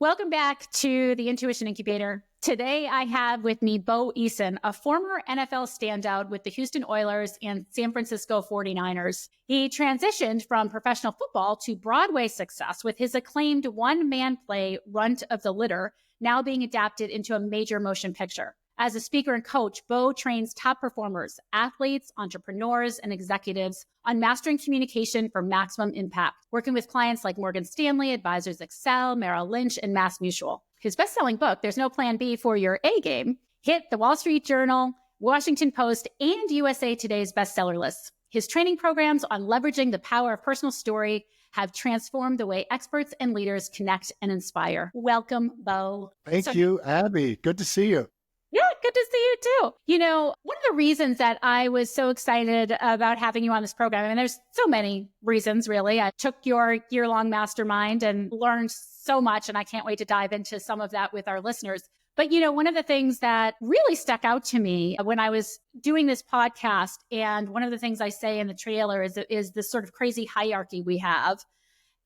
Welcome back to the Intuition Incubator. Today, I have with me Bo Eason, a former NFL standout with the Houston Oilers and San Francisco 49ers. He transitioned from professional football to Broadway success with his acclaimed one-man play, Runt of the Litter, now being adapted into a major motion picture. As a speaker and coach, Bo trains top performers, athletes, entrepreneurs, and executives on mastering communication for maximum impact, working with clients like Morgan Stanley, Advisors Excel, Merrill Lynch, and MassMutual. His best-selling book, There's No Plan B for Your A Game, hit the Wall Street Journal, Washington Post, and USA Today's bestseller lists. His training programs on leveraging the power of personal story have transformed the way experts and leaders connect and inspire. Welcome, Bo. Thank you, Abby. Good to see you. Yeah, good to see you too. You know, one of the reasons that I was so excited about having you on this program, and there's so many reasons, really. I took your year-long mastermind and learned so much, and I can't wait to dive into some of that with our listeners. But, you know, one of the things that really stuck out to me when I was doing this podcast, and one of the things I say in the trailer is this sort of crazy hierarchy we have.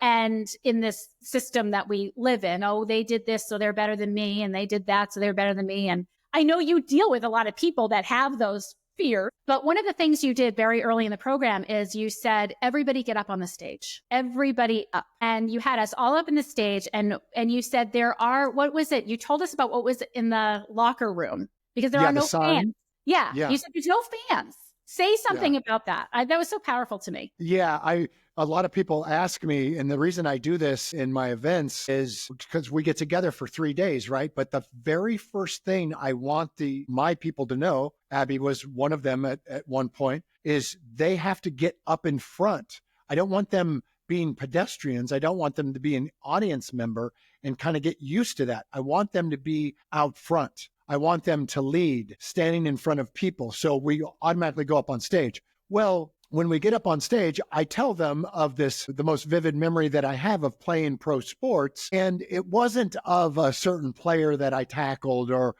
And in this system that we live in, oh, they did this, so they're better than me, and they did that, so they're better than me. And I know you deal with a lot of people that have those fears, but one of the things you did very early in the program is you said, everybody get up on the stage, everybody up. And you had us all up in the stage and you said there are, what was it? You told us about what was in the locker room because there are no fans. Yeah. You said there's no fans. Say something about that. That was so powerful to me. Yeah, a lot of people ask me, and the reason I do this in my events is because we get together for 3 days, right? But the very first thing I want my people to know, Abby was one of them at one point, is they have to get up in front. I don't want them being pedestrians. I don't want them to be an audience member and kind of get used to that. I want them to be out front. I want them to lead, standing in front of people. So we automatically go up on stage. Well, when we get up on stage, I tell them of the most vivid memory that I have of playing pro sports. And it wasn't of a certain player that I tackled or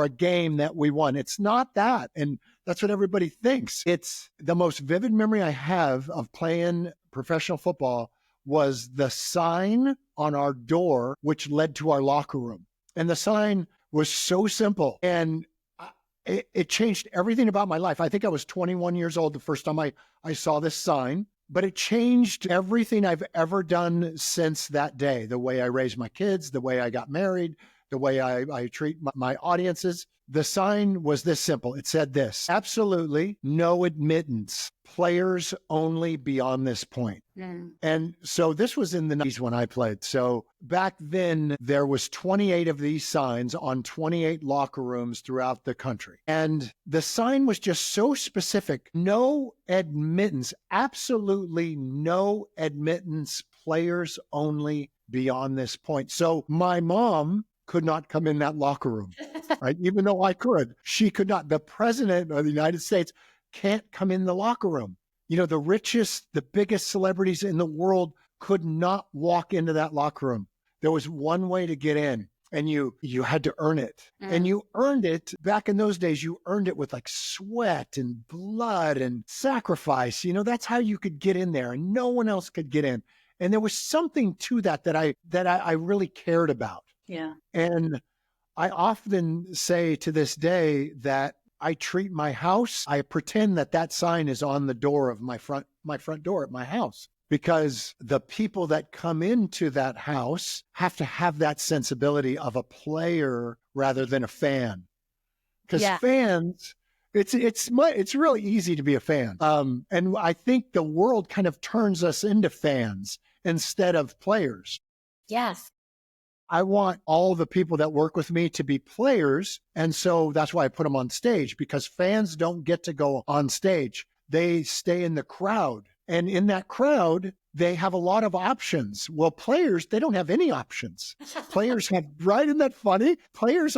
a game that we won. It's not that. And that's what everybody thinks. It's the most vivid memory I have of playing professional football was the sign on our door, which led to our locker room. And the sign was so simple. And it changed everything about my life. I think I was 21 years old the first time I saw this sign, but it changed everything I've ever done since that day. The way I raised my kids, the way I got married, the way I treat my audiences. The sign was this simple. It said this: absolutely no admittance. Players only beyond this point. And so this was in the 90s when I played. So back then there was 28 of these signs on 28 locker rooms throughout the country. And the sign was just so specific. No admittance, absolutely no admittance. Players only beyond this point. So my mom could not come in that locker room, right? Even though I could, she could not. The president of the United States can't come in the locker room. You know, the richest, the biggest celebrities in the world could not walk into that locker room. There was one way to get in, and you had to earn it. And you earned it. Back in those days, you earned it with like sweat and blood and sacrifice. You know, that's how you could get in there, and no one else could get in. And there was something to that I really cared about. Yeah. And I often say to this day that I treat my house, I pretend that sign is on the door of my front door at my house, because the people that come into that house have to have that sensibility of a player rather than a fan. Because fans, it's really easy to be a fan. And I think the world kind of turns us into fans instead of players. Yes. I want all the people that work with me to be players. And so that's why I put them on stage, because fans don't get to go on stage. They stay in the crowd. And in that crowd, they have a lot of options. Well, players, they don't have any options. Players have, right? Isn't that funny? Players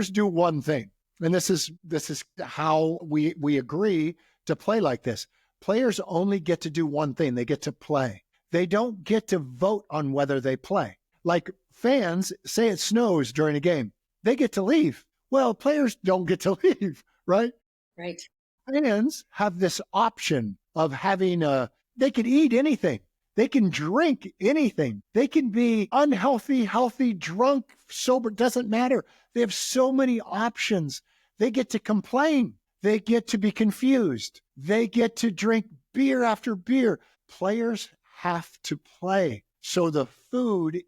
do one thing. And this is how we agree to play like this. Players only get to do one thing. They get to play. They don't get to vote on whether they play. Like fans, say it snows during a game, they get to leave. Well, players don't get to leave, right? Right. Fans have this option of having they could eat anything. They can drink anything. They can be unhealthy, healthy, drunk, sober, doesn't matter. They have so many options. They get to complain. They get to be confused. They get to drink beer after beer. Players have to play. So the food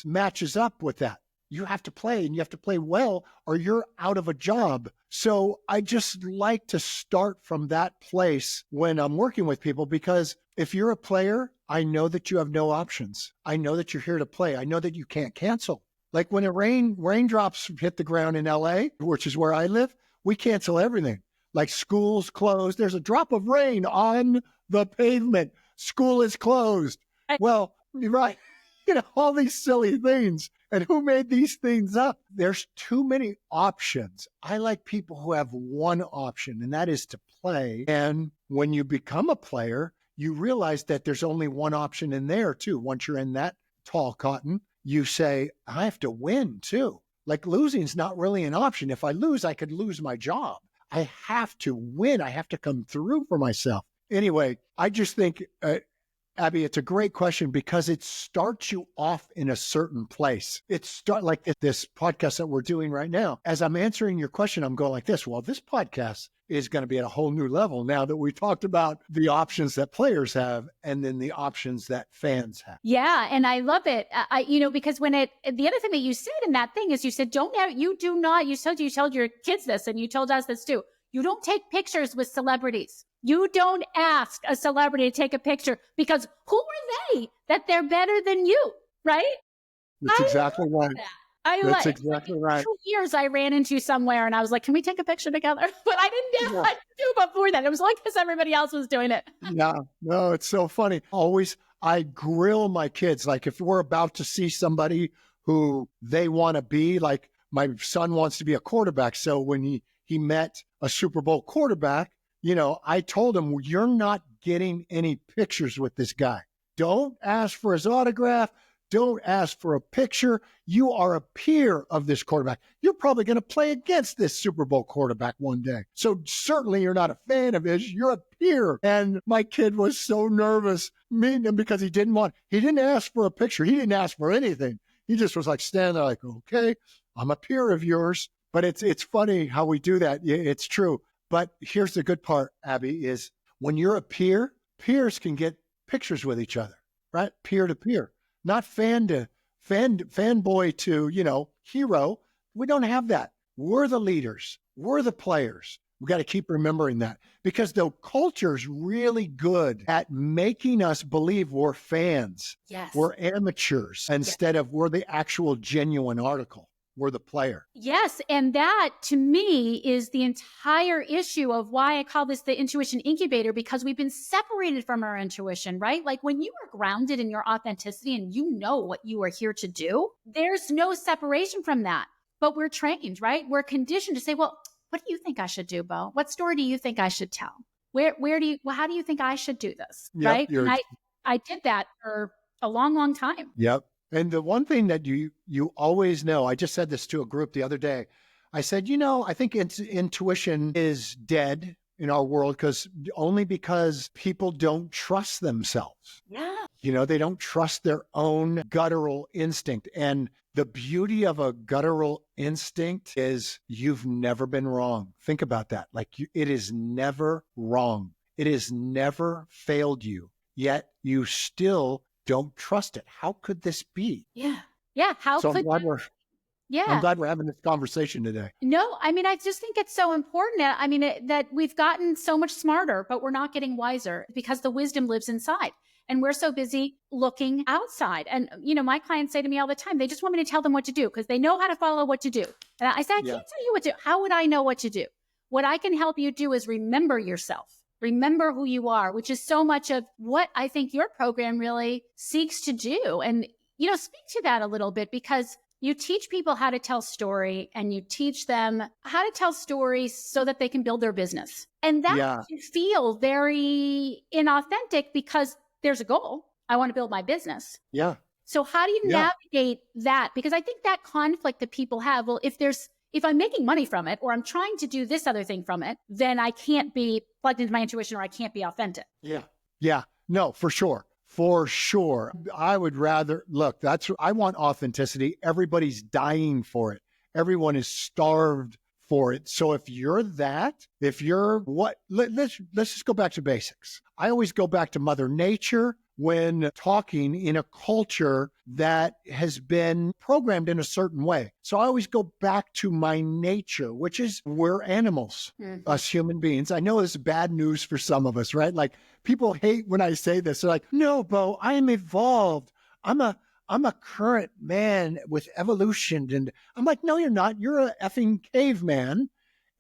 matches up with that. You have to play, and you have to play well or you're out of a job. So I just like to start from that place when I'm working with people, because if you're a player, I know that you have no options. I know that you're here to play. I know that you can't cancel. Like when raindrops hit the ground in LA, which is where I live, we cancel everything. Like schools closed. There's a drop of rain on the pavement. School is closed. Well, right. All these silly things. And who made these things up? There's too many options. I like people who have one option, and that is to play. And when you become a player, you realize that there's only one option in there too. Once you're in that tall cotton, you say, I have to win too. Like losing's not really an option. If I lose, I could lose my job. I have to win. I have to come through for myself. Anyway, I just think, Abby, it's a great question because it starts you off in a certain place. Like this podcast that we're doing right now. As I'm answering your question, I'm going like this. Well, this podcast is going to be at a whole new level now that we talked about the options that players have and then the options that fans have. Yeah. And I love it. Because the other thing that you said in that thing is you said, you told your kids this and you told us this too. You don't take pictures with celebrities. You don't ask a celebrity to take a picture because who are they that they're better than you, right? That's exactly right. That's exactly right. 2 years I ran into somewhere and I was like, can we take a picture together? But I didn't know what to do before that. It was like because everybody else was doing it. Yeah, no, it's so funny. Always, I grill my kids. Like if we're about to see somebody who they want to be, like my son wants to be a quarterback. So when he met a Super Bowl quarterback, I told him, you're not getting any pictures with this guy. Don't ask for his autograph. Don't ask for a picture. You are a peer of this quarterback. You're probably going to play against this Super Bowl quarterback one day. So certainly you're not a fan of his. You're a peer. And my kid was so nervous meeting him because he didn't ask for a picture. He didn't ask for anything. He just was like standing there like, okay, I'm a peer of yours. But it's funny how we do that. It's true. But here's the good part, Abby, is when you're a peer, peers can get pictures with each other, right? Peer to peer, not fanboy to, hero. We don't have that. We're the leaders. We're the players. We got to keep remembering that because the culture's really good at making us believe we're fans. Yes. We're amateurs instead of we're the actual genuine article. We're the player. Yes. And that to me is the entire issue of why I call this the intuition incubator, because we've been separated from our intuition, right? Like when you are grounded in your authenticity and you know what you are here to do, there's no separation from that. But we're trained, right? We're conditioned to say, well, what do you think I should do, Bo? What story do you think I should tell? How do you think I should do this? Yep, right? And I did that for a long, long time. Yep. And the one thing that you always know, I just said this to a group the other day. I said, I think intuition is dead in our world because people don't trust themselves. Yeah. They don't trust their own guttural instinct. And the beauty of a guttural instinct is you've never been wrong. Think about that. It is never wrong. It has never failed you, yet you still don't trust it. How could this be? Yeah. Yeah. I'm glad we're having this conversation today. No, I just think it's so important. That we've gotten so much smarter, but we're not getting wiser because the wisdom lives inside. And we're so busy looking outside. And, my clients say to me all the time, they just want me to tell them what to do because they know how to follow what to do. And I said, I can't tell you what to do. How would I know what to do? What I can help you do is remember yourself. Remember who you are, which is so much of what I think your program really seeks to do. And, speak to that a little bit because you teach people how to tell story and you teach them how to tell stories so that they can build their business. And that can feel very inauthentic because there's a goal. I want to build my business. Yeah. So how do you navigate that? Because I think that conflict that people have, well, if I'm making money from it or I'm trying to do this other thing from it, then I can't be plugged into my intuition or I can't be authentic. Yeah. Yeah. No, for sure. For sure. I would rather look, I want authenticity. Everybody's dying for it. Everyone is starved for it. So if you're that, if you're what, let's just go back to basics. I always go back to Mother Nature when talking in a culture that has been programmed in a certain way. So I always go back to my nature, which is we're animals, us human beings. I know this is bad news for some of us, right? Like people hate when I say this. They're like, no, Bo, I am evolved. I'm a current man with evolution. And I'm like, no, you're not. You're a effing caveman.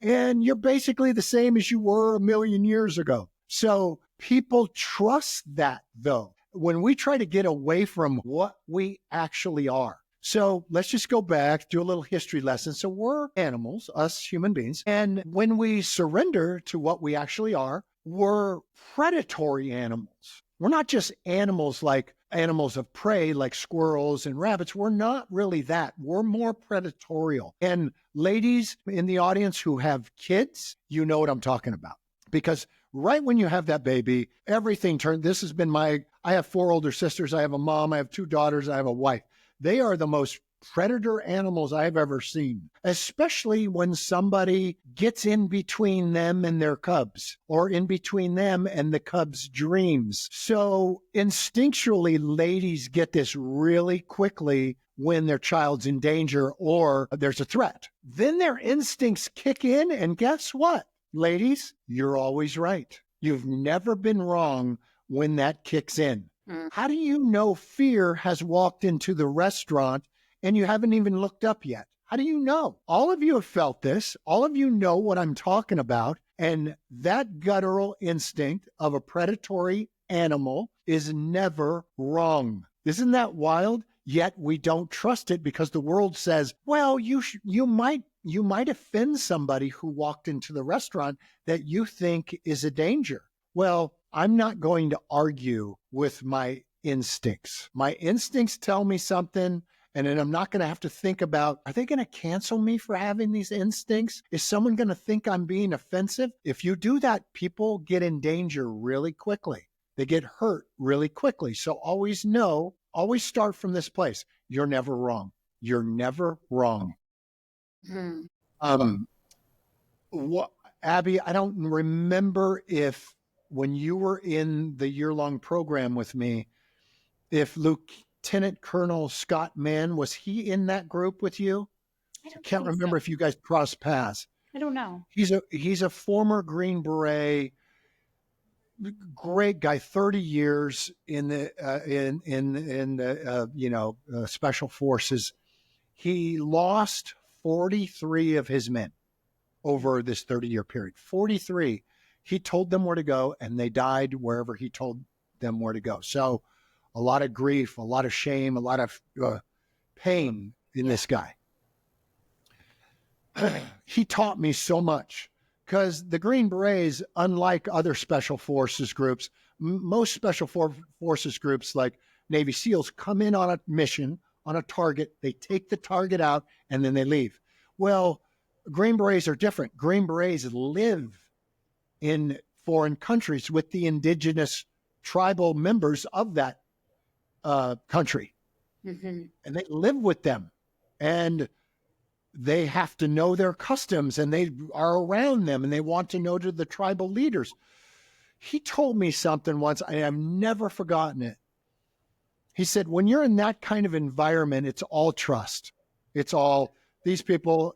And you're basically the same as you were a million years ago. So people trust that, though, when we try to get away from what we actually are. So let's just go back, do a little history lesson. So we're animals, us human beings. And when we surrender to what we actually are, we're predatory animals. We're not just animals like animals of prey, like squirrels and rabbits. We're not really that. We're more predatorial. And ladies in the audience who have kids, you know what I'm talking about. Because right when you have that baby, everything turned. This has been I have 4 older sisters. I have a mom. I have 2 daughters. I have a wife. They are the most predator animals I've ever seen, especially when somebody gets in between them and their cubs, or in between them and the cubs' dreams. So instinctually, ladies get this really quickly when their child's in danger or there's a threat. Then their instincts kick in, and guess what? Ladies, you're always right. You've never been wrong when that kicks in. How do you know fear has walked into the restaurant and you haven't even looked up yet? How do you know? All of you have felt this. All of you know what I'm talking about. And that guttural instinct of a predatory animal is never wrong. Isn't that wild? Yet we don't trust it because the world says, well, you might offend somebody who walked into the restaurant that you think is a danger. Well, I'm not going to argue with my instincts. My instincts tell me something, and then I'm not going to have to think about, are they going to cancel me for having these instincts? Is someone going to think I'm being offensive? If you do that, people get in danger really quickly. They get hurt really quickly. So always start from this place. You're never wrong. You're never wrong. What, Abby, I don't remember if when you were in the year-long program with me, if Lieutenant Colonel Scott Mann, was he in that group with you? I can't remember if you guys crossed paths. I don't know. He's a former Green Beret, great guy, 30 years in the special forces. He lost 43 of his men over this 30-year period. 43. He told them where to go, and they died wherever he told them where to go. So a lot of grief, a lot of shame, a lot of pain in this guy. He taught me so much because the Green Berets, unlike other special forces groups, most special forces groups like Navy SEALs come in on a mission, on a target, they take the target out, and then they leave. Well, Green Berets are different. Green Berets live in foreign countries with the indigenous tribal members of that country. And they live with them. And they have to know their customs, and they are around them, and they want to know to the tribal leaders. He told me something once, and I've never forgotten it. He said, when you're in that kind of environment, it's all trust. It's all, these people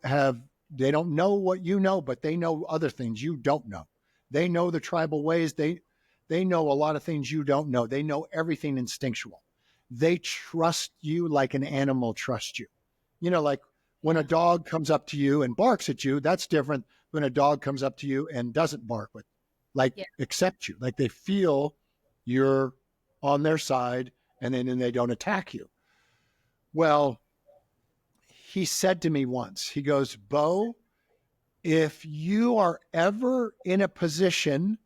they don't know what you know, but they know other things you don't know. They know the tribal ways. They know a lot of things you don't know. They know everything instinctual. They trust you like an animal trusts you. You know, like when a dog comes up to you and barks at you, that's different when a dog comes up to you and doesn't bark, but accept you. Like they feel you're on their side, and then they don't attack you. Well, he said to me once, he goes, Bo, if you are ever in a position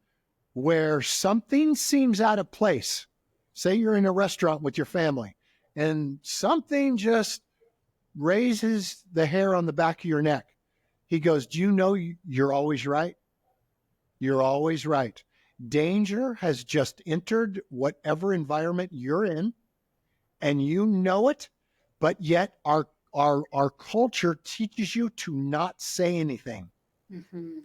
where something seems out of place, say you're in a restaurant with your family and something just raises the hair on the back of your neck, he goes, do you know you're always right? You're always right. Danger has just entered whatever environment you're in, and you know it, but yet our culture teaches you to not say anything. Mm-hmm.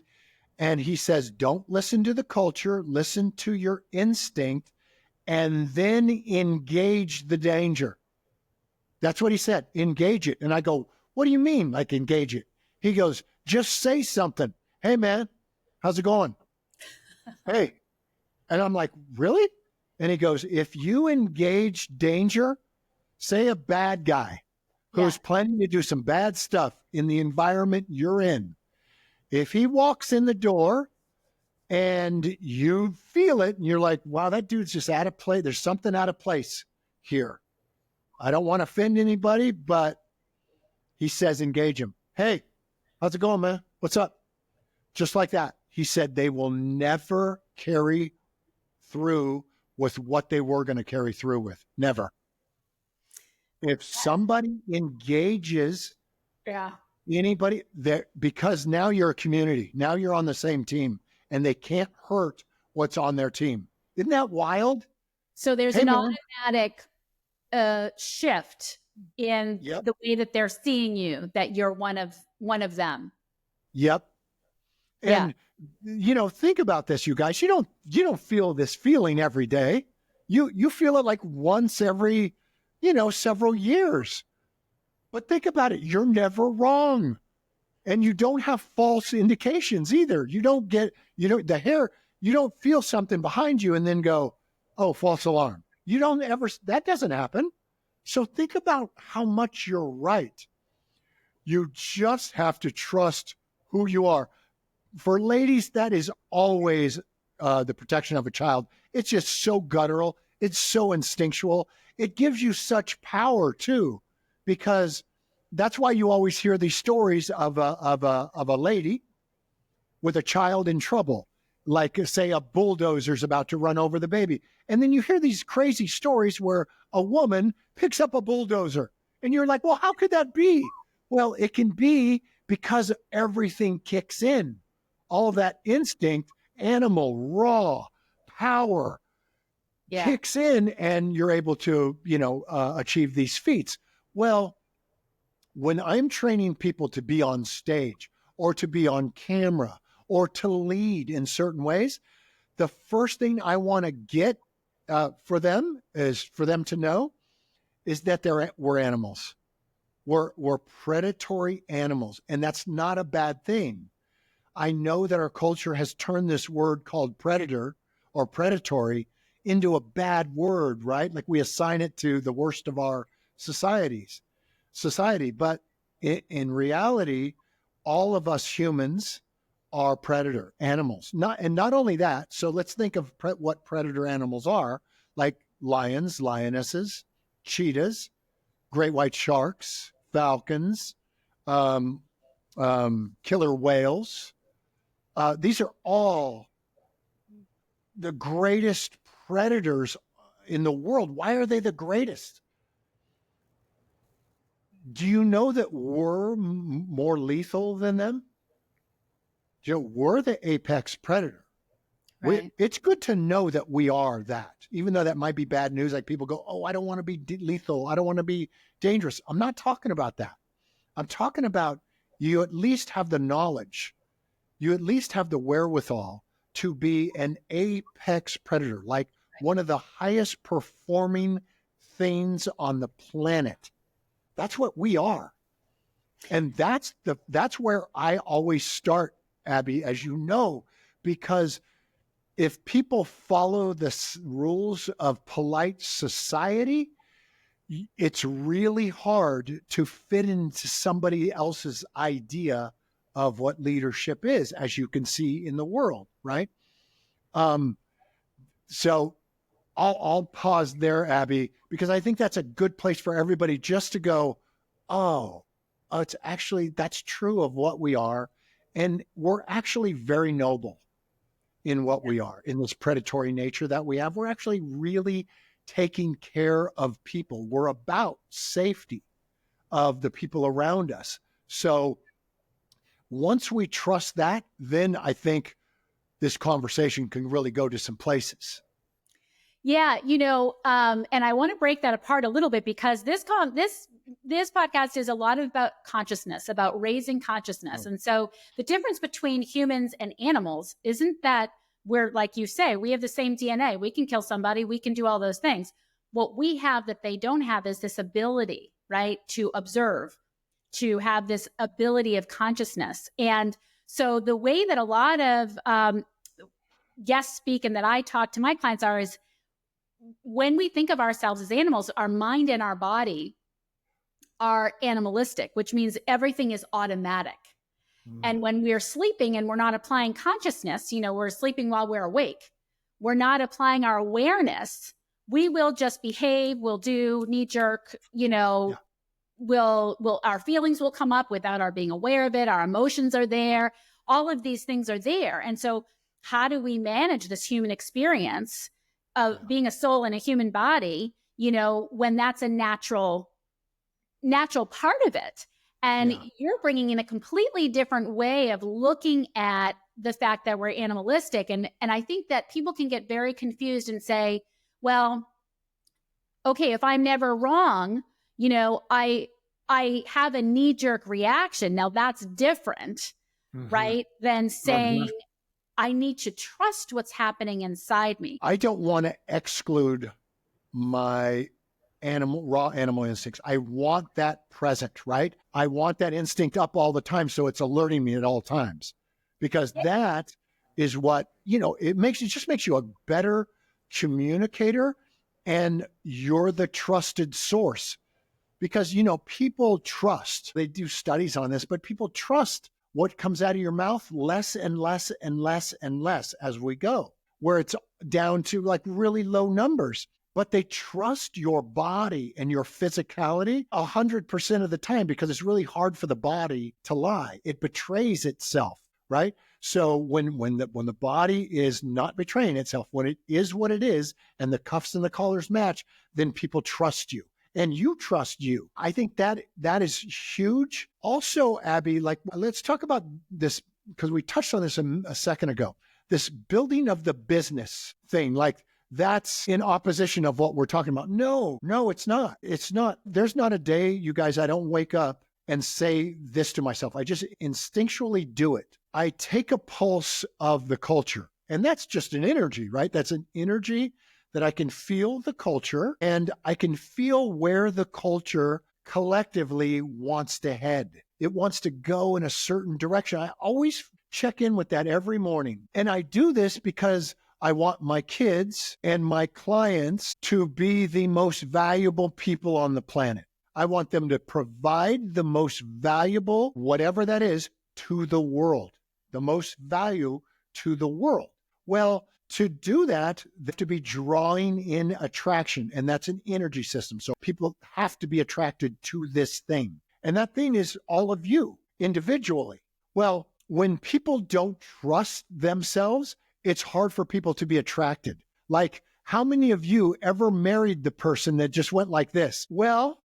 And he says, don't listen to the culture, listen to your instinct, and then engage the danger. That's what he said, engage it. And I go, what do you mean, like engage it? He goes, just say something. Hey, man, how's it going? Hey. And I'm like, really? And he goes, if you engage danger, say a bad guy who's planning to do some bad stuff in the environment you're in, if he walks in the door and you feel it and you're like, wow, that dude's just out of place. There's something out of place here. I don't want to offend anybody, but he says, engage him. Hey, how's it going, man? What's up? Just like that. He said they will never carry through with what they were going to carry through with. Never. If somebody engages anybody there, because now you're a community, now you're on the same team and they can't hurt what's on their team. Isn't that wild? So there's an automatic shift in the way that they're seeing you, that you're one of them. Yep. And think about this, you guys. You don't feel this feeling every day. You feel it like once every, several years. But think about it. You're never wrong. And you don't have false indications either. You don't get, the hair, you don't feel something behind you and then go, oh, false alarm. You don't ever, that doesn't happen. So think about how much you're right. You just have to trust who you are. For ladies, that is always the protection of a child. It's just so guttural. It's so instinctual. It gives you such power too, because that's why you always hear these stories of a lady with a child in trouble, like say a bulldozer's about to run over the baby. And then you hear these crazy stories where a woman picks up a bulldozer and you're like, well, how could that be? Well, it can be because everything kicks in. All of that instinct, animal, raw, power kicks in and you're able to, achieve these feats. Well, when I'm training people to be on stage or to be on camera or to lead in certain ways, the first thing I want to get for them is for them to know is that we're animals. We're predatory animals, and that's not a bad thing. I know that our culture has turned this word called predator or predatory into a bad word, right? Like we assign it to the worst of our society. But in reality, all of us humans are predator animals. Not only that, so let's think of what predator animals are, like lions, lionesses, cheetahs, great white sharks, falcons, killer whales. These are all the greatest predators in the world. Why are they the greatest? Do you know that we're more lethal than them? We're the apex predator. Right. It's good to know that we are that, even though that might be bad news. Like people go, oh, I don't want to be lethal. I don't want to be dangerous. I'm not talking about that. I'm talking about you at least have the knowledge. You at least have the wherewithal to be an apex predator, like one of the highest performing things on the planet. That's what we are. And that's where I always start, Abby, as you know, because if people follow the rules of polite society, it's really hard to fit into somebody else's idea of what leadership is, as you can see in the world, right? So I'll pause there, Abby, because I think that's a good place for everybody just to go, oh, it's actually, that's true of what we are. And we're actually very noble in what we are, in this predatory nature that we have. We're actually really taking care of people. We're about safety of the people around us. So once we trust that, then I think this conversation can really go to some places. Yeah, and I want to break that apart a little bit because this podcast is a lot about consciousness, about raising consciousness. And so the difference between humans and animals isn't that we're, like you say, we have the same DNA. We can kill somebody. We can do all those things. What we have that they don't have is this ability, right, to observe, to have this ability of consciousness. And so the way that a lot of guests speak and that I talk to my clients is when we think of ourselves as animals, our mind and our body are animalistic, which means everything is automatic. And when we're sleeping and we're not applying consciousness, we're sleeping while we're awake, we're not applying our awareness, we will just behave, we'll do knee jerk, our feelings will come up without our being aware of it. Our emotions are there. All of these things are there. And so how do we manage this human experience of being a soul in a human body, when that's a natural part of it? And you're bringing in a completely different way of looking at the fact that we're animalistic. And I think that people can get very confused and say, well, okay, if I'm never wrong, I have a knee-jerk reaction. Now that's different, right? Than saying, I need to trust what's happening inside me. I don't want to exclude my raw animal instincts. I want that present, right? I want that instinct up all the time, so it's alerting me at all times, because that is what, it just makes you a better communicator, and you're the trusted source. Because, people trust, they do studies on this, but people trust what comes out of your mouth less and less and less and less as we go, where it's down to like really low numbers. But they trust your body and your physicality 100% of the time, because it's really hard for the body to lie. It betrays itself, right? So when the body is not betraying itself, when it is what it is, and the cuffs and the collars match, then people trust you. And you trust you. I think that is huge. Also, Abby, let's talk about this, because we touched on this a second ago. This building of the business thing, that's in opposition of what we're talking about. No, it's not. It's not. There's not a day, you guys, I don't wake up and say this to myself. I just instinctually do it. I take a pulse of the culture, and that's just an energy, right? That's an energy that I can feel the culture, and I can feel where the culture collectively wants to head. It wants to go in a certain direction. I always check in with that every morning. And I do this because I want my kids and my clients to be the most valuable people on the planet. I want them to provide the most valuable, whatever that is, to the world, the most value to the world. Well, to do that, they have to be drawing in attraction, and that's an energy system. So people have to be attracted to this thing. And that thing is all of you individually. Well, when people don't trust themselves, it's hard for people to be attracted. Like, how many of you ever married the person that just went like this? Well,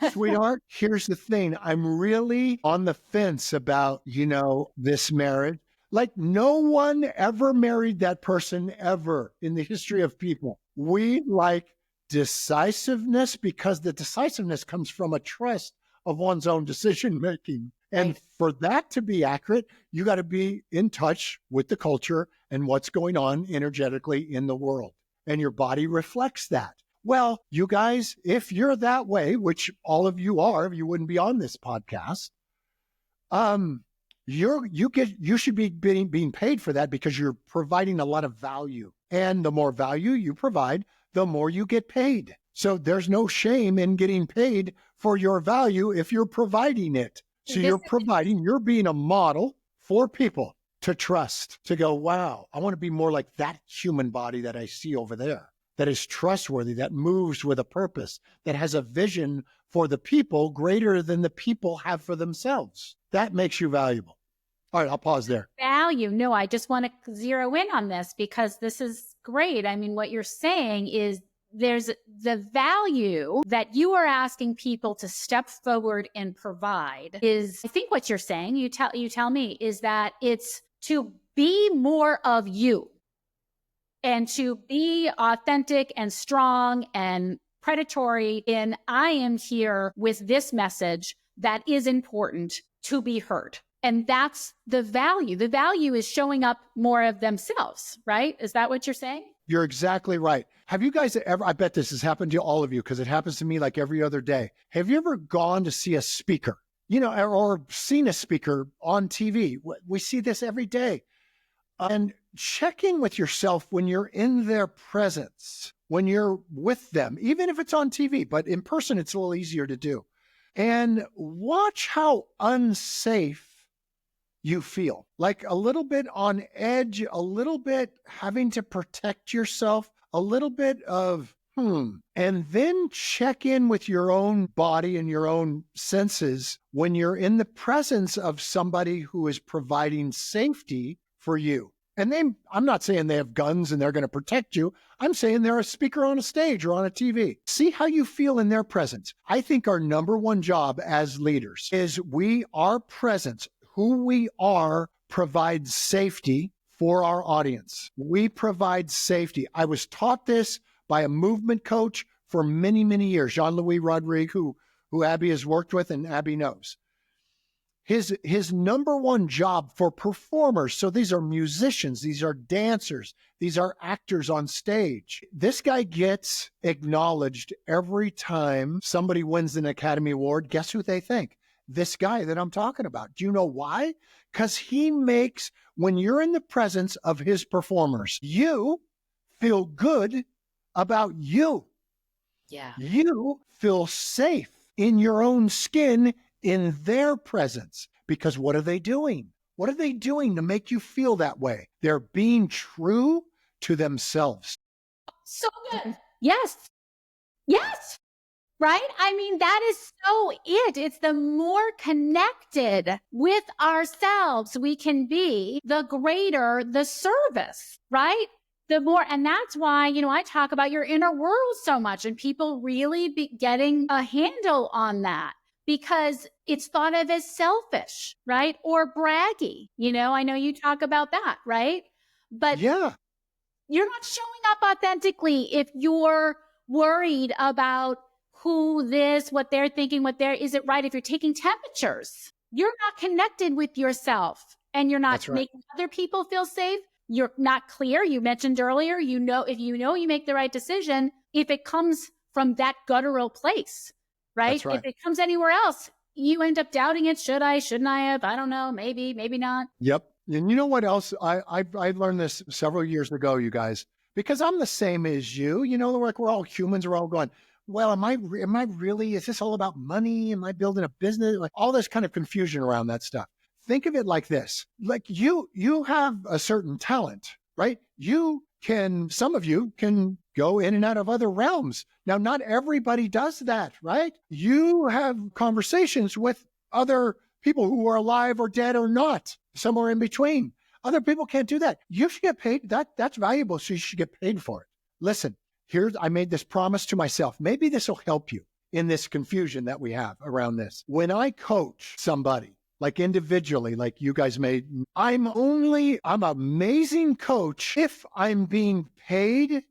sweetheart, here's the thing. I'm really on the fence about, this marriage. Like, no one ever married that person ever in the history of people. We like decisiveness, because the decisiveness comes from a trust of one's own decision making. And for that to be accurate, you got to be in touch with the culture and what's going on energetically in the world. And your body reflects that. Well, you guys, if you're that way, which all of you are, you wouldn't be on this podcast. You should be being paid for that, because you're providing a lot of value. And the more value you provide, the more you get paid. So there's no shame in getting paid for your value if you're providing it. So you're being a model for people to trust, to go, wow, I want to be more like that human body that I see over there, that is trustworthy, that moves with a purpose, that has a vision for the people greater than the people have for themselves. That makes you valuable. All right, I'll pause there. Value. No, I just want to zero in on this, because this is great. I mean, what you're saying is there's the value that you are asking people to step forward and provide is, I think what you're saying, you tell me, is that it's to be more of you and to be authentic and strong and predatory in, I am here with this message that is important to be heard. And that's the value. The value is showing up more of themselves, right? Is that what you're saying? You're exactly right. Have you guys ever, I bet this has happened to all of you because it happens to me like every other day. Have you ever gone to see a speaker, or seen a speaker on TV? We see this every day. And check in with yourself when you're in their presence, when you're with them, even if it's on TV, but in person, it's a little easier to do. And watch how unsafe you feel, like a little bit on edge, a little bit having to protect yourself, a little bit of, and then check in with your own body and your own senses when you're in the presence of somebody who is providing safety for you. And I'm not saying they have guns and they're going to protect you. I'm saying they're a speaker on a stage or on a TV. See how you feel in their presence. I think our number one job as leaders is our presence, who we are, provides safety for our audience. We provide safety. I was taught this by a movement coach for many, many years, Jean-Louis Rodrigue, who Abby has worked with and Abby knows. His number one job for performers, so these are musicians, these are dancers, these are actors on stage. This guy gets acknowledged every time somebody wins an Academy Award. Guess who they think? This guy that I'm talking about. Do you know why? Because he makes, when you're in the presence of his performers, you feel good about you. Yeah. You feel safe in your own skin in their presence. Because what are they doing? What are they doing to make you feel that way? They're being true to themselves. So good. Yes. Yes. Right? I mean, that is so it. It's the more connected with ourselves we can be, the greater the service, right? The more, and that's why, I talk about your inner world so much and people really be getting a handle on that because it's thought of as selfish, right? Or braggy. I know you talk about that, right? But yeah, you're not showing up authentically if you're worried about what they're thinking, is it right? If you're taking temperatures, you're not connected with yourself and you're not making other people feel safe. You're not clear. You mentioned earlier, if you make the right decision, if it comes from that guttural place, right? That's right. If it comes anywhere else, you end up doubting it. Should I, shouldn't I have? I don't know. Maybe not. Yep. And you know what else? I learned this several years ago, you guys, because I'm the same as you, like we're all humans. We're all going, well, am I really, is this all about money? Am I building a business? Like all this kind of confusion around that stuff. Think of it like this, like you have a certain talent, right? Some of you can go in and out of other realms. Now, not everybody does that, right? You have conversations with other people who are alive or dead or not, somewhere in between. Other people can't do that. You should get paid. That's valuable. So you should get paid for it. Listen. I made this promise to myself. Maybe this will help you in this confusion that we have around this. When I coach somebody, like individually, like you guys made, I'm amazing coach if I'm being paid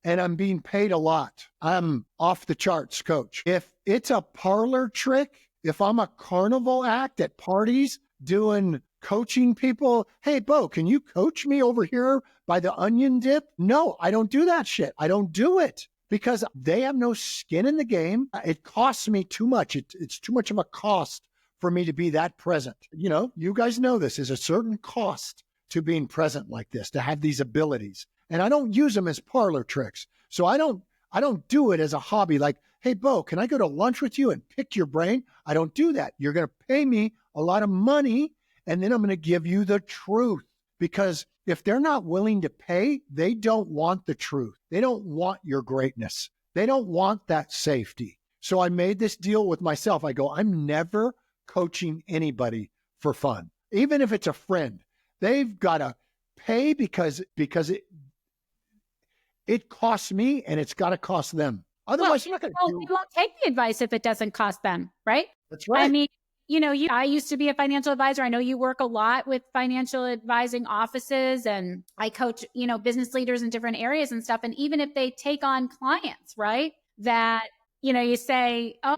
and I'm being paid a lot. I'm off the charts coach. If it's a parlor trick, if I'm a carnival act at parties doing coaching people, hey, Bo, can you coach me over here by the onion dip? No, I don't do that shit. I don't do it because they have no skin in the game. It costs me too much. It's too much of a cost for me to be that present. You guys know this is a certain cost to being present like this, to have these abilities. And I don't use them as parlor tricks. So I don't do it as a hobby like, hey, Bo, can I go to lunch with you and pick your brain? I don't do that. You're going to pay me a lot of money and then I'm going to give you the truth. Because if they're not willing to pay, they don't want the truth. They don't want your greatness. They don't want that safety. So I made this deal with myself. I go, I'm never coaching anybody for fun. Even if it's a friend, they've got to pay because it costs me and it's got to cost them. Otherwise, you're not going to do. They won't take the advice if it doesn't cost them, right? That's right. I mean, I used to be a financial advisor. I know you work a lot with financial advising offices, and I coach, business leaders in different areas and stuff. And even if they take on clients, right, that, you say, oh,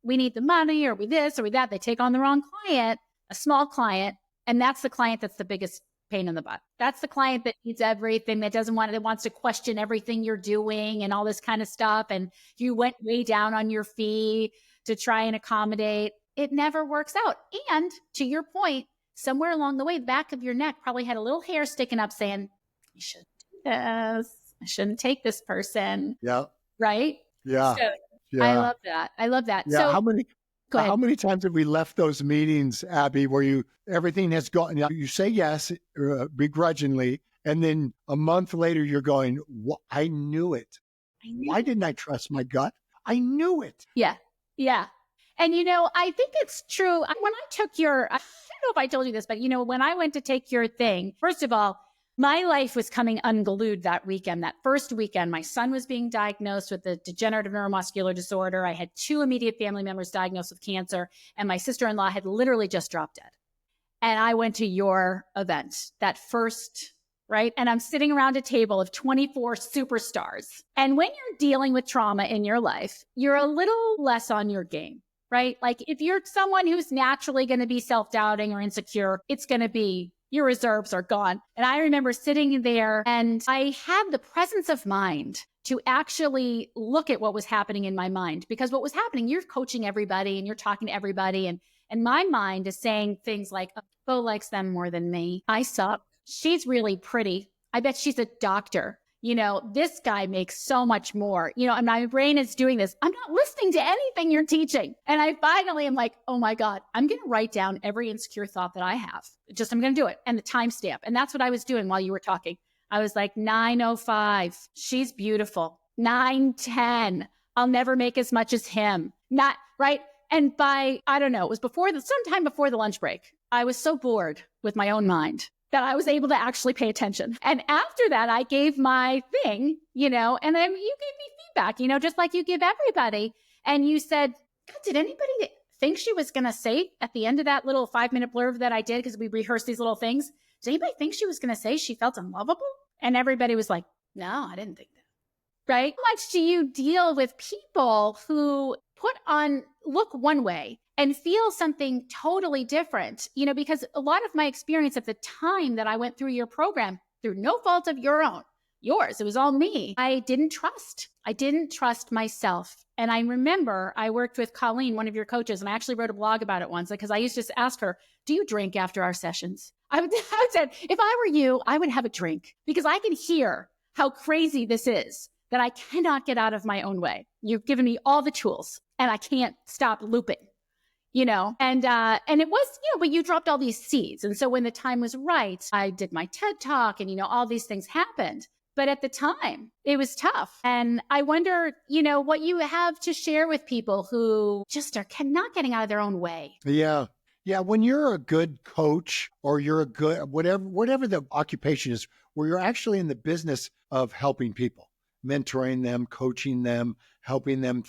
we need the money, or we this or we that. They take on the wrong client, a small client. And that's the client that's the biggest pain in the butt. That's the client that needs everything, that wants to question everything you're doing and all this kind of stuff. And you went way down on your fee to try and accommodate. It never works out. And to your point, somewhere along the way, the back of your neck probably had a little hair sticking up saying, you shouldn't do this. I shouldn't take this person. Yeah. Right? Yeah. So, yeah. I love that. Yeah. So how many times have we left those meetings, Abby, where everything has gone, you say yes begrudgingly, and then a month later you're going, I knew it. Why didn't I trust my gut? I knew it. Yeah. Yeah. And, I think it's true. When I took I don't know if I told you this, but, when I went to take your thing, first of all, my life was coming unglued that weekend. That first weekend, my son was being diagnosed with a degenerative neuromuscular disorder. I had 2 immediate family members diagnosed with cancer, and my sister-in-law had literally just dropped dead. And I went to your event, that first, right? And I'm sitting around a table of 24 superstars. And when you're dealing with trauma in your life, you're a little less on your game, right? Like if you're someone who's naturally going to be self-doubting or insecure, it's going to be your reserves are gone. And I remember sitting there and I had the presence of mind to actually look at what was happening in my mind, because what was happening, you're coaching everybody and you're talking to everybody. And my mind is saying things like, Bo likes them more than me. I suck. She's really pretty. I bet she's a doctor. This guy makes so much more, and my brain is doing this. I'm not listening to anything you're teaching. And I finally am like, oh my God, I'm going to write down every insecure thought that I have. I'm going to do it. And the timestamp. And that's what I was doing while you were talking. I was like, 9:05. She's beautiful. 9:10. I'll never make as much as him. Not right. And by, I don't know, it was sometime before the lunch break, I was so bored with my own mind that I was able to actually pay attention. And after that, I gave my thing, and then you gave me feedback, just like you give everybody. And you said, God, did anybody think she was going to say at the end of that little 5-minute blurb that I did, because we rehearsed these little things, did anybody think she was going to say she felt unlovable? And everybody was like, no, I didn't think that. Right? How much do you deal with people who look one way and feel something totally different, because a lot of my experience at the time that I went through your program, through no fault of yours, it was all me. I didn't trust myself. And I remember I worked with Colleen, one of your coaches, and I actually wrote a blog about it once, because I used to ask her, do you drink after our sessions? I would say, if I were you, I would have a drink, because I can hear how crazy this is, that I cannot get out of my own way. You've given me all the tools and I can't stop looping. And it was, but you dropped all these seeds. And so when the time was right, I did my TED Talk and, all these things happened. But at the time, it was tough. And I wonder, what you have to share with people who just are not getting out of their own way. Yeah. Yeah. When you're a good coach, or you're a good, whatever the occupation is, where you're actually in the business of helping people, mentoring them, coaching them, helping them.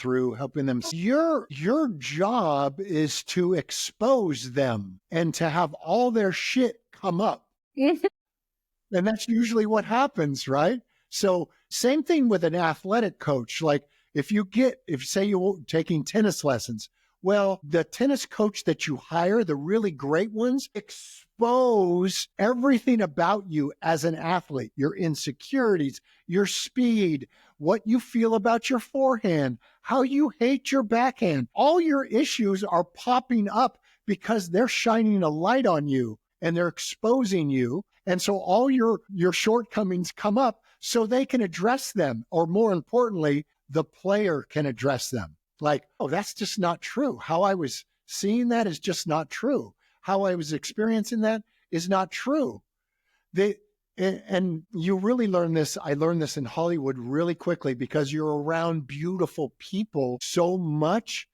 Your job is to expose them and to have all their shit come up. And that's usually what happens, right? So same thing with an athletic coach. Like if say you're taking tennis lessons, well, the tennis coach that you hire, the really great ones, expose everything about you as an athlete, your insecurities, your speed, what you feel about your forehand, how you hate your backhand. All your issues are popping up because they're shining a light on you and they're exposing you. And so all your shortcomings come up so they can address them. Or more importantly, the player can address them. Like, oh, that's just not true. How I was seeing that is just not true. How I was experiencing that is not true. And you really learn this. I learned this in Hollywood really quickly, because you're around beautiful people so much.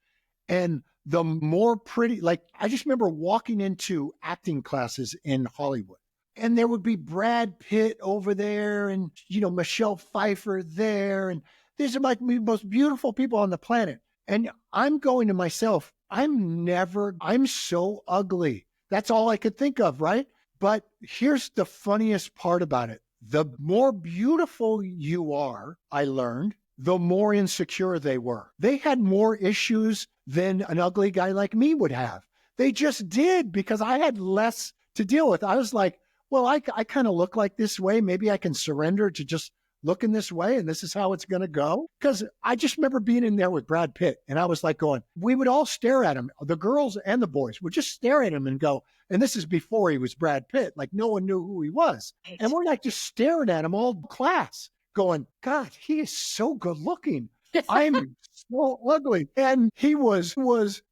And the more pretty, like I just remember walking into acting classes in Hollywood, And there would be Brad Pitt over there and, Michelle Pfeiffer there. And these are like the most beautiful people on the planet. And I'm going to myself, I'm so ugly. That's all I could think of, right? But here's the funniest part about it. The more beautiful you are, I learned, the more insecure they were. They had more issues than an ugly guy like me would have. They just did, because I had less to deal with. I was like, well, I kind of look like this way. Maybe I can surrender to just looking this way, and this is how it's going to go. Because I just remember being in there with Brad Pitt, and I was like going, we would all stare at him. The girls and the boys would just stare at him and go, and this is before he was Brad Pitt. Like, no one knew who he was. And we're like just staring at him all class going, God, he is so good looking. I'm so ugly. And he was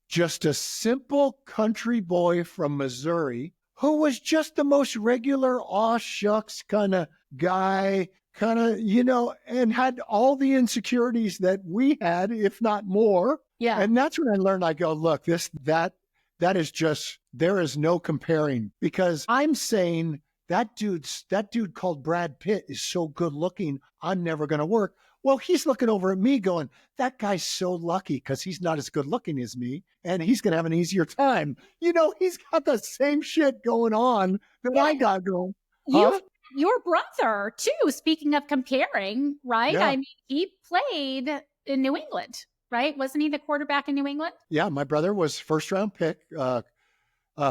just a simple country boy from Missouri who was just the most regular, aw shucks kind of guy, and had all the insecurities that we had, if not more. Yeah. And that's when I learned, I go, look, that is just, there is no comparing, because I'm saying that dude called Brad Pitt is so good looking, I'm never going to work. Well, he's looking over at me going, that guy's so lucky because he's not as good looking as me, and he's going to have an easier time. He's got the same shit going on that I got going. Huh? Your brother, too, speaking of comparing, right? Yeah. I mean, he played in New England, right? Wasn't he the quarterback in New England? Yeah, my brother was first-round pick,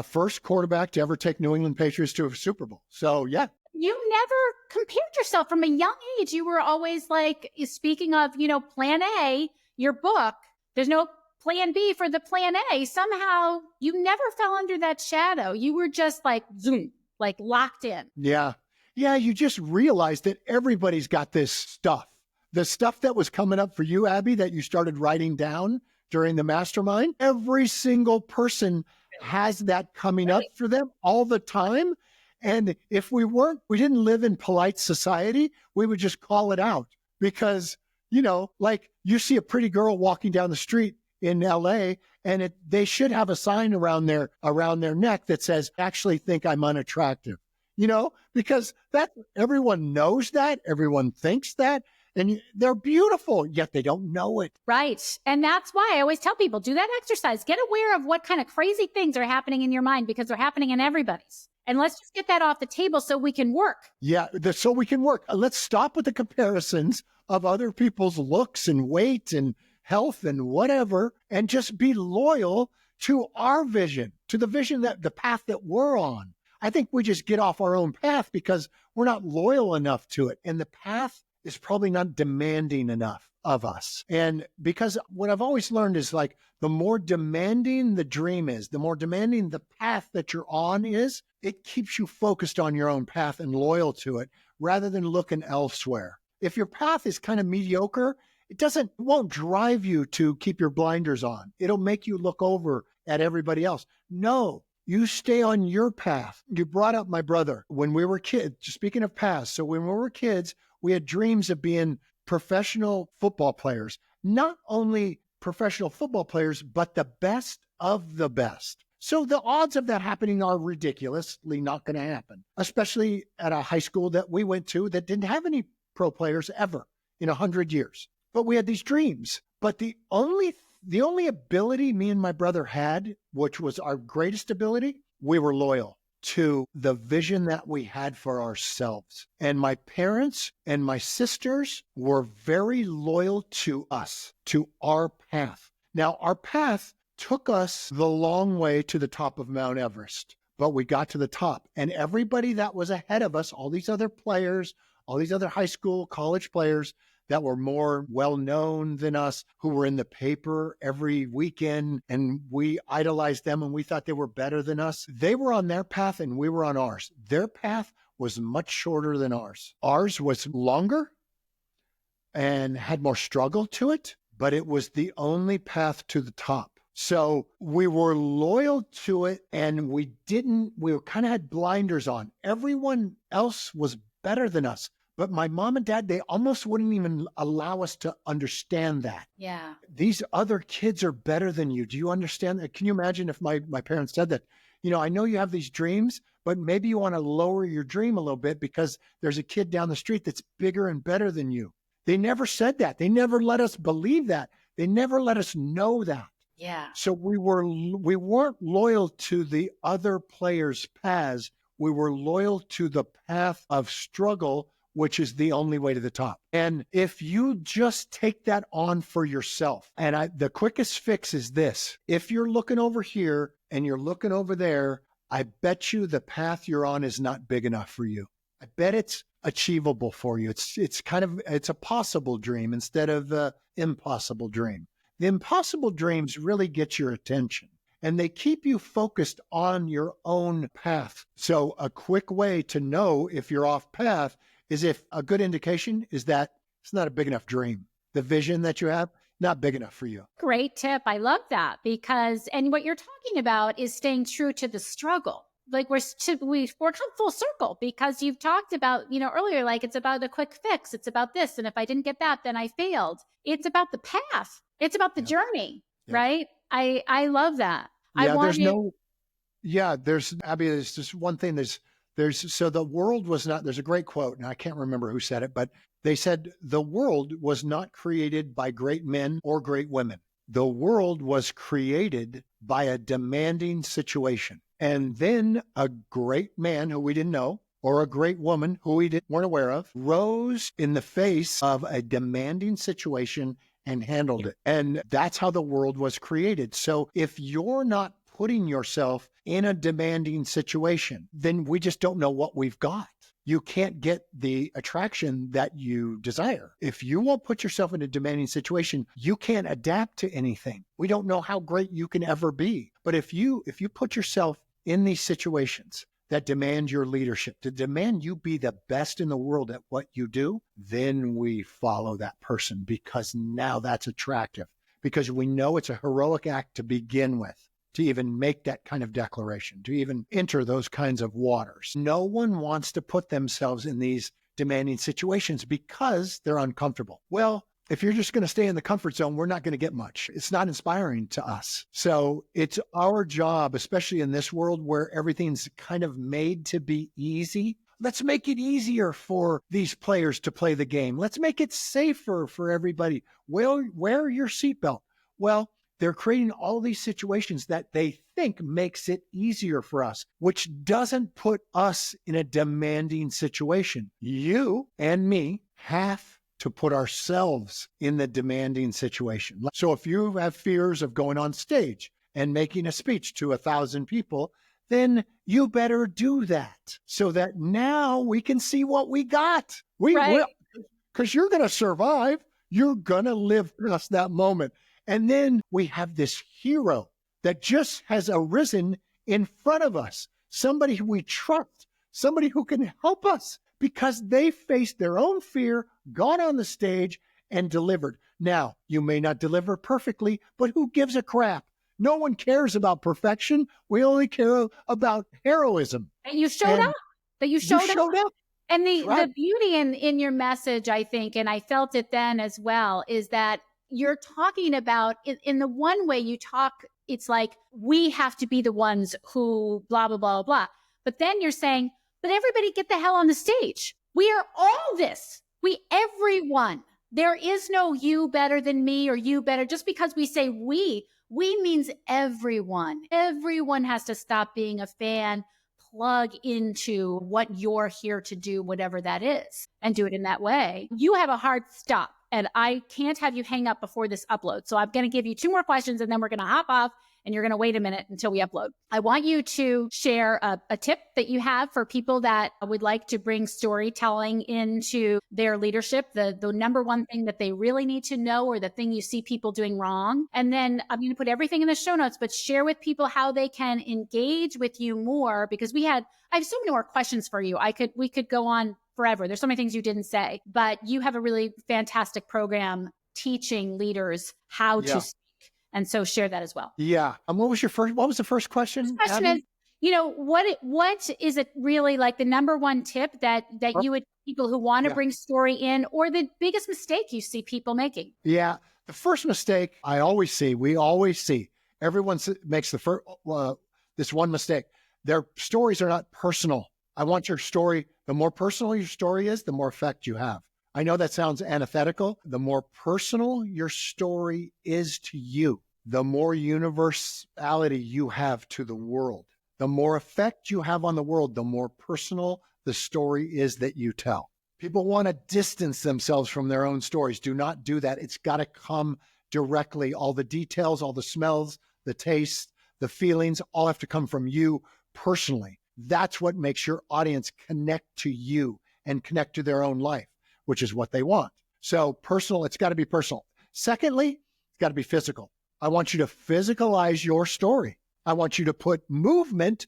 first quarterback to ever take New England Patriots to a Super Bowl. So, yeah. You never compared yourself from a young age. You were always like, speaking of, plan A, your book, there's no plan B for the plan A. Somehow you never fell under that shadow. You were just like, zoom, like locked in. Yeah. Yeah. You just realize that everybody's got this stuff. The stuff that was coming up for you, Abby, that you started writing down during the mastermind, every single person has that coming up for them all the time. And if we didn't live in polite society, we would just call it out, because, like you see a pretty girl walking down the street in LA, and they should have a sign around their neck that says, actually think I'm unattractive, because everyone knows that, everyone thinks that, and they're beautiful, yet they don't know it. Right. And that's why I always tell people, do that exercise, get aware of what kind of crazy things are happening in your mind, because they're happening in everybody's. And let's just get that off the table so we can work. Yeah, so we can work. Let's stop with the comparisons of other people's looks and weight and health and whatever, and just be loyal to our vision, to the vision, that the path that we're on. I think we just get off our own path because we're not loyal enough to it. And the path is probably not demanding enough of us. And because what I've always learned is, like, the more demanding the dream is, the more demanding the path that you're on is, it keeps you focused on your own path and loyal to it rather than looking elsewhere. If your path is kind of mediocre, it won't drive you to keep your blinders on. It'll make you look over at everybody else. No, you stay on your path. You brought up my brother. When we were kids, speaking of past, so when we were kids, we had dreams of being professional football players. Not only professional football players, but the best of the best. So the odds of that happening are ridiculously not going to happen, especially at a high school that we went to that didn't have any pro players ever in 100 years. But we had these dreams. But the only ability me and my brother had, which was our greatest ability, we were loyal to the vision that we had for ourselves. And my parents and my sisters were very loyal to us, to our path. Now, our path took us the long way to the top of Mount Everest, but we got to the top. And everybody that was ahead of us, all these other players, all these other high school, college players that were more well-known than us, who were in the paper every weekend, and we idolized them and we thought they were better than us. They were on their path and we were on ours. Their path was much shorter than ours. Ours was longer and had more struggle to it, but it was the only path to the top. So we were loyal to it, and we kind of had blinders on. Everyone else was better than us, But my mom and dad, they almost wouldn't even allow us to understand that. Yeah. These other kids are better than you. Do you understand that? Can you imagine if my parents said that? I know you have these dreams, but maybe you want to lower your dream a little bit because there's a kid down the street that's bigger and better than you. They never said that. They never let us believe that. They never let us know that. Yeah. So we weren't loyal to the other players' paths. We were loyal to the path of struggle, which is the only way to the top. And if you just take that on for yourself, and the quickest fix is this: if you're looking over here and you're looking over there, I bet you the path you're on is not big enough for you. I bet it's achievable for you. It's a possible dream instead of an impossible dream. The impossible dreams really get your attention and they keep you focused on your own path. So a quick way to know if you're off path is if a good indication is that it's not a big enough dream. The vision that you have, not big enough for you. Great tip. I love that and what you're talking about is staying true to the struggle. Like we're come full circle because you've talked about, earlier, like it's about a quick fix. It's about this. And if I didn't get that, then I failed. It's about the path. It's about the journey, right? I love that. Yeah, Abby, there's just one thing. So the world was not, there's a great quote, and I can't remember who said it, but they said the world was not created by great men or great women. The world was created by a demanding situation. And then a great man who we didn't know, or a great woman who we weren't aware of, rose in the face of a demanding situation and handled it. And that's how the world was created. So if you're not putting yourself in a demanding situation, then we just don't know what we've got. You can't get the attraction that you desire. If you won't put yourself in a demanding situation, you can't adapt to anything. We don't know how great you can ever be. But if you put yourself in these situations that demand your leadership, to demand you be the best in the world at what you do, then we follow that person because now that's attractive, because we know it's a heroic act to begin with, to even make that kind of declaration, to even enter those kinds of waters. No one wants to put themselves in these demanding situations because they're uncomfortable. Well, if you're just going to stay in the comfort zone, we're not going to get much. It's not inspiring to us. So it's our job, especially in this world where everything's kind of made to be easy. Let's make it easier for these players to play the game. Let's make it safer for everybody. Well, wear your seatbelt. Well, they're creating all these situations that they think makes it easier for us, which doesn't put us in a demanding situation. You and me have to put ourselves in the demanding situation. So if you have fears of going on stage and making a speech to 1,000 people, then you better do that so that now we can see what we got. We will, because you're going to survive. You're going to live past that moment. And then we have this hero that just has arisen in front of us, somebody who we trust, somebody who can help us because they faced their own fear, got on the stage, and delivered. Now, you may not deliver perfectly, but who gives a crap? No one cares about perfection. We only care about heroism. And you showed up. That you showed up. And the beauty in your message, I think, and I felt it then as well, is that you're talking about, in the one way you talk, it's like, we have to be the ones who blah, blah, blah, blah. But then you're saying, but everybody get the hell on the stage. We are all this. Everyone. There is no you better than me or you better. Just because we say we means everyone. Everyone has to stop being a fan, plug into what you're here to do, whatever that is, and do it in that way. You have a hard stop, and I can't have you hang up before this upload. So I'm going to give you 2 more questions, and then we're going to hop off, and you're going to wait a minute until we upload. I want you to share a tip that you have for people that would like to bring storytelling into their leadership, the number one thing that they really need to know, or the thing you see people doing wrong. And then I'm going to put everything in the show notes, but share with people how they can engage with you more, because I have so many more questions for you. We could go on forever. There's so many things you didn't say, but you have a really fantastic program teaching leaders how to speak. And so share that as well. Yeah. What was the first question? The question is, what is it really like the number one tip that you would people who want to bring story in, or the biggest mistake you see people making? Yeah. The first mistake we always see, everyone makes this one mistake. Their stories are not personal. I want your story. The more personal your story is, the more effect you have. I know that sounds antithetical. The more personal your story is to you, the more universality you have to the world. The more effect you have on the world, the more personal the story is that you tell. People want to distance themselves from their own stories. Do not do that. It's got to come directly. All the details, all the smells, the tastes, the feelings, all have to come from you personally. That's what makes your audience connect to you and connect to their own life, which is what they want. So personal, it's got to be personal. Secondly, it's got to be physical. I want you to physicalize your story. I want you to put movement.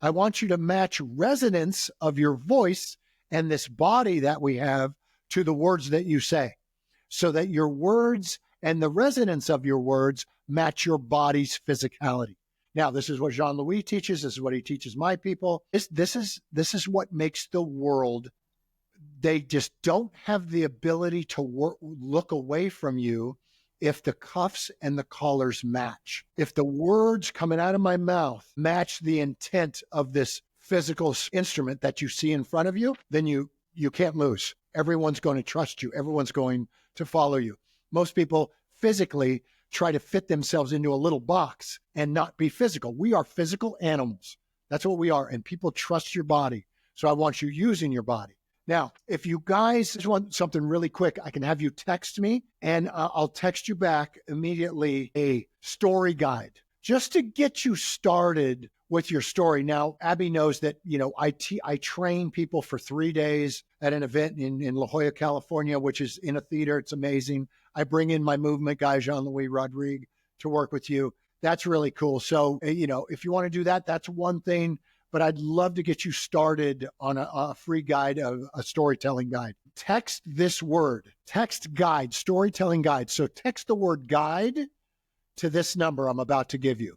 I want you to match resonance of your voice and this body that we have to the words that you say, so that your words and the resonance of your words match your body's physicality. Now, this is what Jean-Louis teaches. This is what he teaches my people. This is what makes the world. They just don't have the ability to look away from you if the cuffs and the collars match. If the words coming out of my mouth match the intent of this physical instrument that you see in front of you, then you can't lose. Everyone's going to trust you. Everyone's going to follow you. Most people physically try to fit themselves into a little box and not be physical. We are physical animals. That's what we are. And people trust your body. So I want you using your body. Now, if you guys just want something really quick, I can have you text me and I'll text you back immediately a story guide just to get you started with your story. Now, Abby knows that, I train people for 3 days at an event in La Jolla, California, which is in a theater. It's amazing. I bring in my movement guy, Jean-Louis Rodrigue, to work with you. That's really cool. So, if you want to do that, that's one thing. But I'd love to get you started on a free guide, a storytelling guide. Text this word, text guide, storytelling guide. So text the word guide to this number I'm about to give you.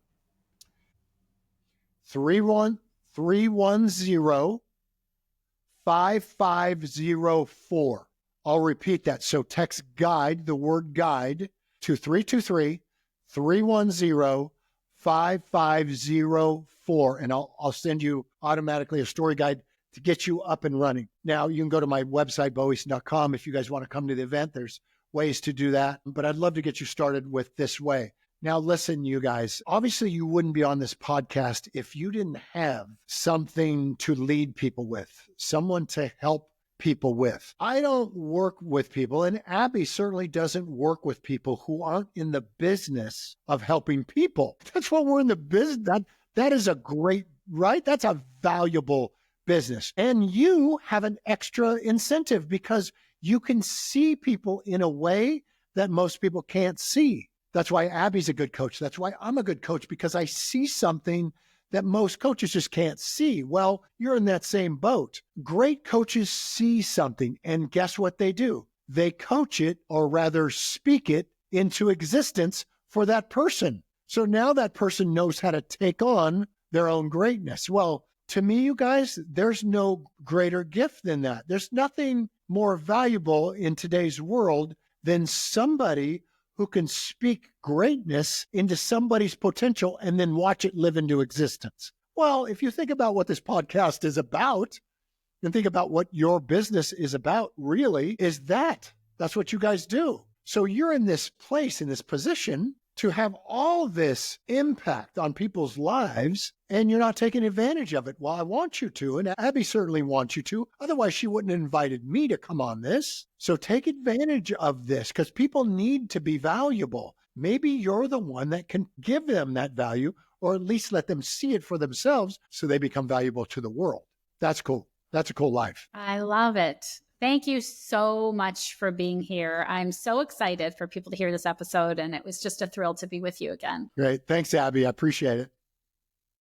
310-5504. I'll repeat that. So text guide, the word guide, to 323-310-5504. And I'll send you automatically a story guide to get you up and running. Now, you can go to my website, boeason.com. If you guys want to come to the event, there's ways to do that. But I'd love to get you started with this way. Now, listen, you guys, obviously you wouldn't be on this podcast if you didn't have something to lead people with, someone to help people with. I don't work with people, and Abby certainly doesn't work with people who aren't in the business of helping people. That's what we're in the business. That is a great, right? That's a valuable business. And you have an extra incentive because you can see people in a way that most people can't see. That's why Abby's a good coach. That's why I'm a good coach, because I see something that most coaches just can't see. Well, you're in that same boat. Great coaches see something, and guess what they do? They coach it, or rather speak it into existence for that person. So now that person knows how to take on their own greatness. Well, to me, you guys, there's no greater gift than that. There's nothing more valuable in today's world than somebody who can speak greatness into somebody's potential and then watch it live into existence. Well, if you think about what this podcast is about and think about what your business is about, really, is that's what you guys do. So you're in this place, in this position to have all this impact on people's lives, and you're not taking advantage of it. Well, I want you to, and Abby certainly wants you to. Otherwise, she wouldn't have invited me to come on this. So take advantage of this, because people need to be valuable. Maybe you're the one that can give them that value, or at least let them see it for themselves so they become valuable to the world. That's cool. That's a cool life. I love it. Thank you so much for being here. I'm so excited for people to hear this episode, and it was just a thrill to be with you again. Great. Thanks, Abby. I appreciate it.